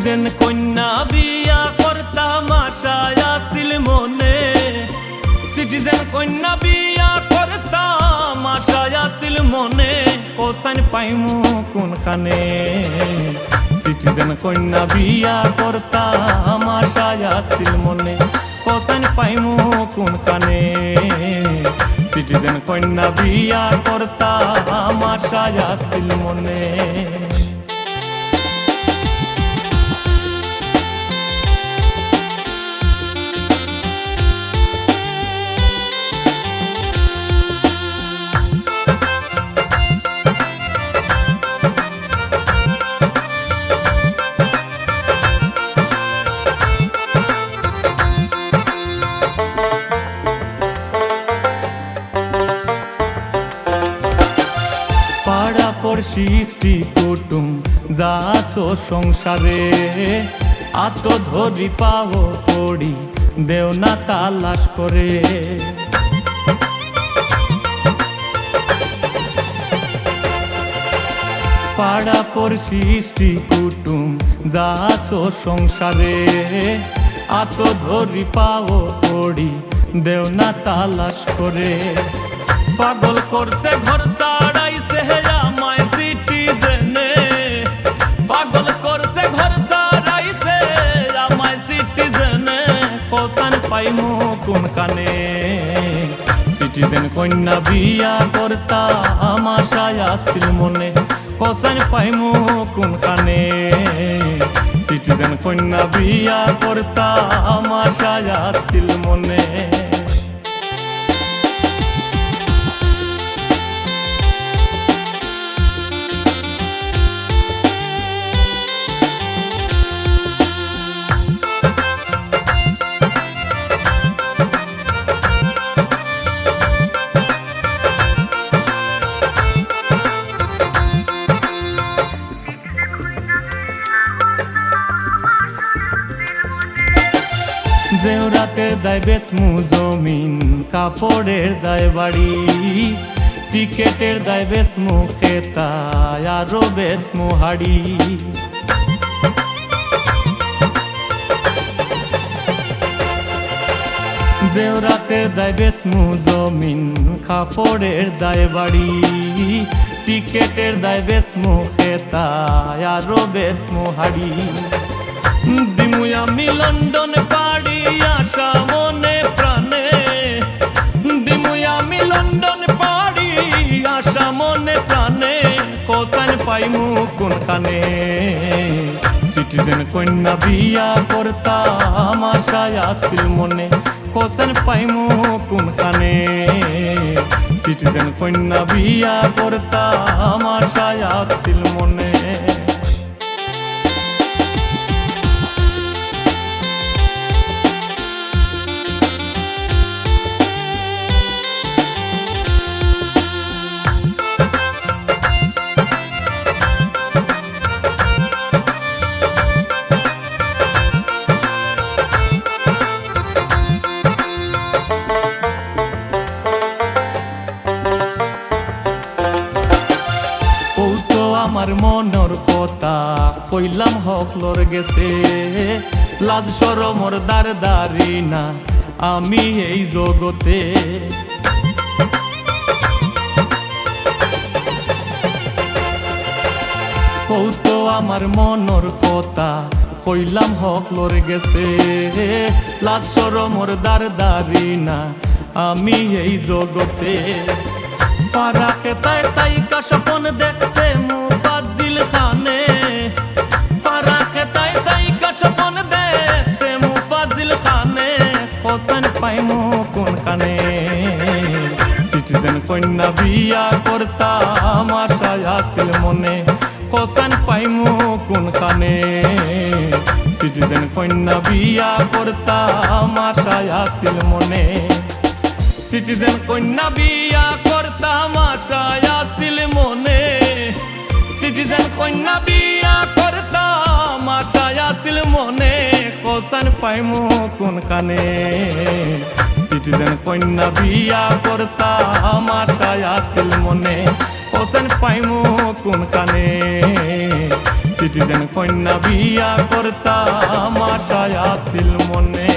Citizen কন্যা বিয়া করতাম আশায় আছিল মনে, সিটিজেন কন্যা বিয়া করতাম আশায় আছিল মনে, কোসাইন পাইমু কোন কানে। সিটিজেন কন্যা বিয়া করতাম আশায় আছিল মনে, কোসাইন পাইমু কোন কানে। সিটিজেন কন্যা বিয়া করতাম আশায় আছিল মনে। পাড়া পড়শি স্ত্রী কুটুম যা আছো সংসারে, আত ধরি পাও পড়ি দেও না তালাশ করে। পাড়া পড়শি স্ত্রী কুটুম যা আছো সংসারে, আত ধরি পাও পড়ি দেও না তালাশ করে। পাগল করছে ঘর ছাড়াইছে আমায় সিটিজেনে, পাগল করছে ঘর ছাড়াইছে আমায় সিটিজেনে, কোসাইন পাইমু কোন কানে। সিটিজেন কন্যা বিয়া করতাম আশায় আছিল মনে, কোসাইন পাইমু কোন কানে। সিটিজেন কন্যা বিয়া করতাম আশায় আছিল মনে। জেওরাতের দায় বেচমু জমিন, কাপড়ের দায় বাড়ি, টিকেটের দায় বেচমু খেতা আরো বেচমু হাড়ি। জেওরাতের দায় বেচমু জমিন, কাপড়ের দায় বাড়ি, টিকেটের দায় বেচমু খেতা আরো বেচমু হাড়ি। দিমু আমি লন্ডন পাড়ি আশা মনে প্রাণে, দিমু আমি লন্ডন পাড়ি আশা মনে প্রাণে, কোসাইন পাইমু কোন কানে। সিটিজেন কন্যা বিয়া করতাম আশায় আছিল মনে, কোসাইন পাইমু কোন কানে। সিটিজেন কন্যা বিয়া করতাম আশায় আছিল মনে। আমার মনের কথা কইলাম হকলর গেছে, লাজ শরমর দার দারি না আমি এই জগতে। ও তো আমার মনের কথা কইলাম হকলর গেছে, লাজ শরমর দার দারি না আমি এই জগতে। পারাকে তাই তাই কা স্বপন দেখছে মুফাজ্জিল খানে, পারাকে তাই তাই কা স্বপন দেখছে মুফাজ্জিল খানে, কোসাইন পাইমু কোন কানে। সিটিজেন কন্যা বিয়া করতাম আশায় আছিল মনে, কোসাইন পাইমু কোন কানে। সিটিজেন কন্যা বিয়া করতাম আশায় আছিল মনে। সিটিজেন কন্যা বিয়া করতাম আশায় আছিল মনে, সিটিজেন কন্যা বিয়া করতাম আশায় আছিল মনে, কোসাইন পাইমু কোন কানে। সিটিজেন কন্যা বিয়া করতাম আশায় আছিল মনে, কোসাইন পাইমু কোন কানে। সিটিজেন কন্যা বিয়া করতাম আশায় আছিল মনে